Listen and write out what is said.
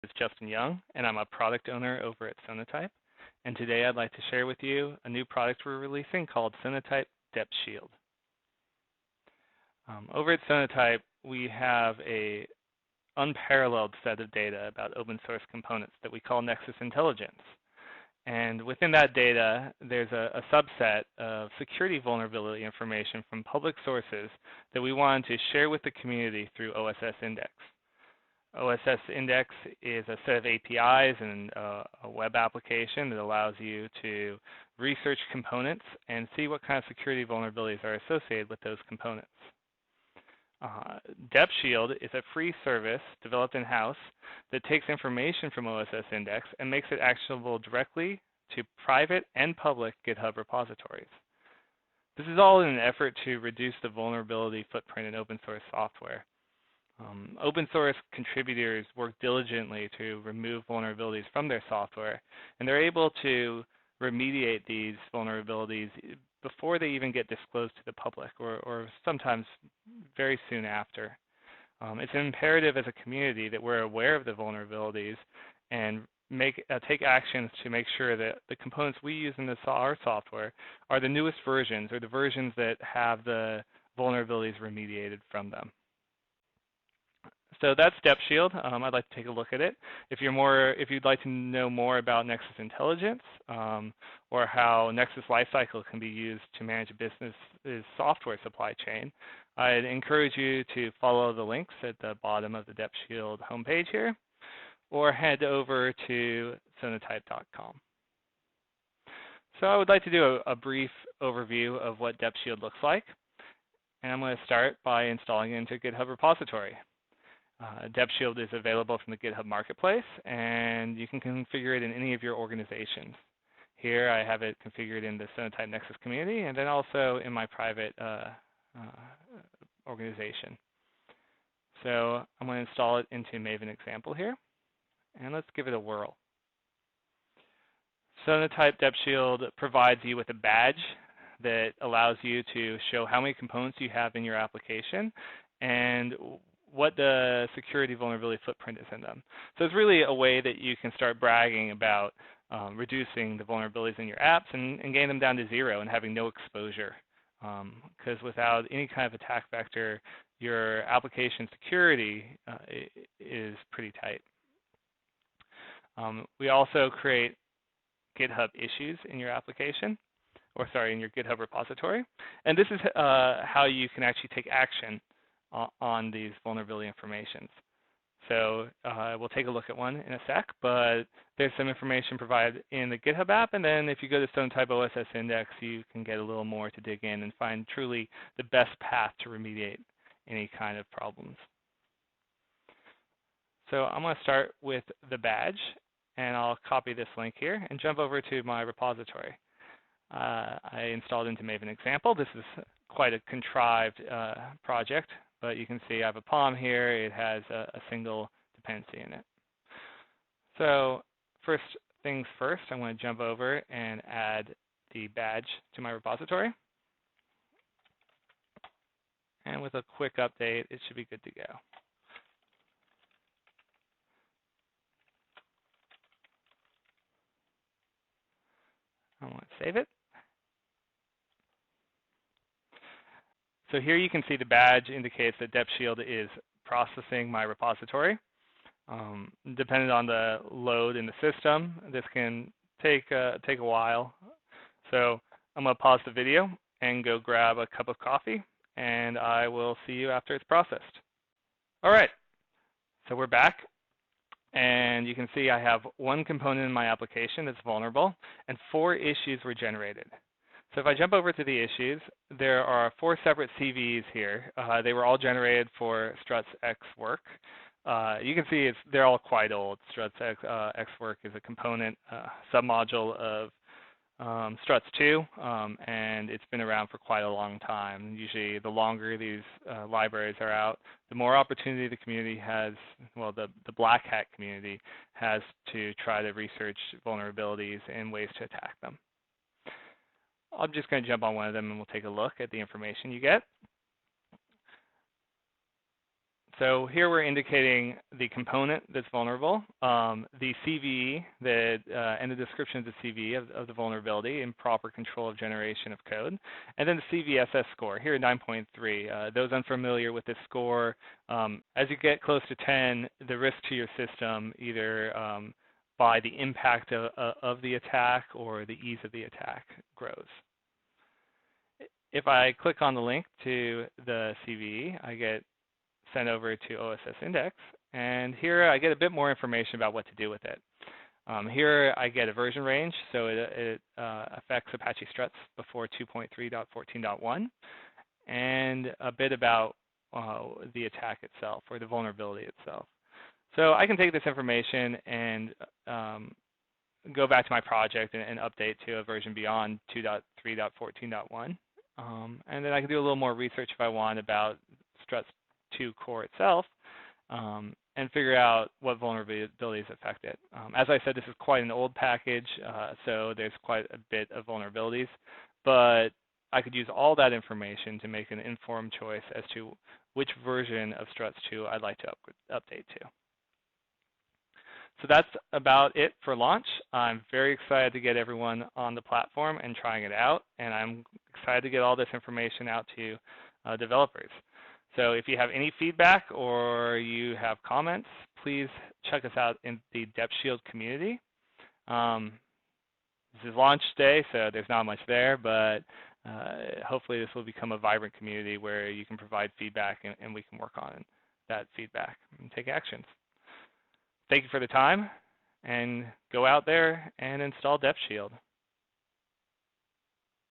is Justin Young, and I'm a product owner over at Sonatype. And today I'd like to share with you a new product we're releasing called Sonatype DepShield. Over at Sonatype, we have an unparalleled set of data about open source components that we call Nexus Intelligence. And within that data, there's a subset of security vulnerability information from public sources that we wanted to share with the community through OSS Index. OSS Index is a set of APIs and a web application that allows you to research components and see what kind of security vulnerabilities are associated with those components. DepShield is a free service developed in-house that takes information from OSS Index and makes it actionable directly to private and public GitHub repositories. This is all in an effort to reduce the vulnerability footprint in open source software. Open source contributors work diligently to remove vulnerabilities from their software, and they're able to remediate these vulnerabilities before they even get disclosed to the public, or sometimes very soon after. It's imperative as a community that we're aware of the vulnerabilities and take actions to make sure that the components we use in our software are the newest versions, or the versions that have the vulnerabilities remediated from them. So that's DepShield. I'd like to take a look at it. If you'd like to know more about Nexus Intelligence or how Nexus Lifecycle can be used to manage a business's software supply chain, I'd encourage you to follow the links at the bottom of the DepShield homepage here, or head over to sonatype.com. So I would like to do a brief overview of what DepShield looks like, and I'm going to start by installing it into a GitHub repository. DepShield is available from the GitHub Marketplace, and you can configure it in any of your organizations. Here I have it configured in the Sonatype Nexus community, and then also in my private organization. So I'm going to install it into Maven example here, and let's give it a whirl. Sonatype DepShield provides you with a badge that allows you to show how many components you have in your application and what the security vulnerability footprint is in them. So it's really a way that you can start bragging about reducing the vulnerabilities in your apps and getting them down to zero and having no exposure. Because without any kind of attack vector, your application security is pretty tight. We also create GitHub Issues in your application, or sorry, in your GitHub repository. And this is how you can actually take action on these vulnerability informations. So we'll take a look at one in a sec, but there's some information provided in the GitHub app, and then if you go to Sonatype OSS Index, you can get a little more to dig in and find truly the best path to remediate any kind of problems. So I'm going to start with the badge, and I'll copy this link here and jump over to my repository. I installed into Maven example. This is quite a contrived project, but you can see I have a POM here. It has a single dependency in it. So first things first, I'm going to jump over and add the badge to my repository. And with a quick update, it should be good to go. I want to save it. So here you can see the badge indicates that DepShield is processing my repository. Depending on the load in the system, this can take a while. So I'm going to pause the video and go grab a cup of coffee, and I will see you after it's processed. All right, so we're back. And you can see I have one component in my application that's vulnerable, and 4 issues were generated. So if I jump over to the issues, there are 4 separate CVs here. They were all generated for Struts ExWork. You can see they're all quite old. Struts ExWork is a component submodule of Struts 2, and it's been around for quite a long time. Usually the longer these libraries are out, the more opportunity the community has, well, the Black Hat community has to try to research vulnerabilities and ways to attack them. I'm just going to jump on one of them and we'll take a look at the information you get. So here we're indicating the component that's vulnerable, the CVE and the description of the CVE of the vulnerability and proper control of generation of code, and then the CVSS score, here 9.3. Those unfamiliar with this score, as you get close to 10, the risk to your system, either by the impact of the attack or the ease of the attack, grows. If I click on the link to the CVE, I get sent over to OSS Index, and here I get a bit more information about what to do with it. Here I get a version range, so it affects Apache struts before 2.3.14.1, and a bit about the attack itself, or the vulnerability itself. So I can take this information and go back to my project and update to a version beyond 2.3.14.1. And then I can do a little more research if I want about struts 2 core itself, and figure out what vulnerabilities affect it. As I said, this is quite an old package, so there's quite a bit of vulnerabilities, but I could use all that information to make an informed choice as to which version of struts 2 I'd like to update to. So that's about it for launch. I'm very excited to get everyone on the platform and trying it out, and I'm excited to get all this information out to developers. So if you have any feedback or you have comments, please check us out in the DepShield community. This is launch day, so there's not much there, but hopefully this will become a vibrant community where you can provide feedback and we can work on that feedback and take actions. Thank you for the time, and go out there and install DepShield.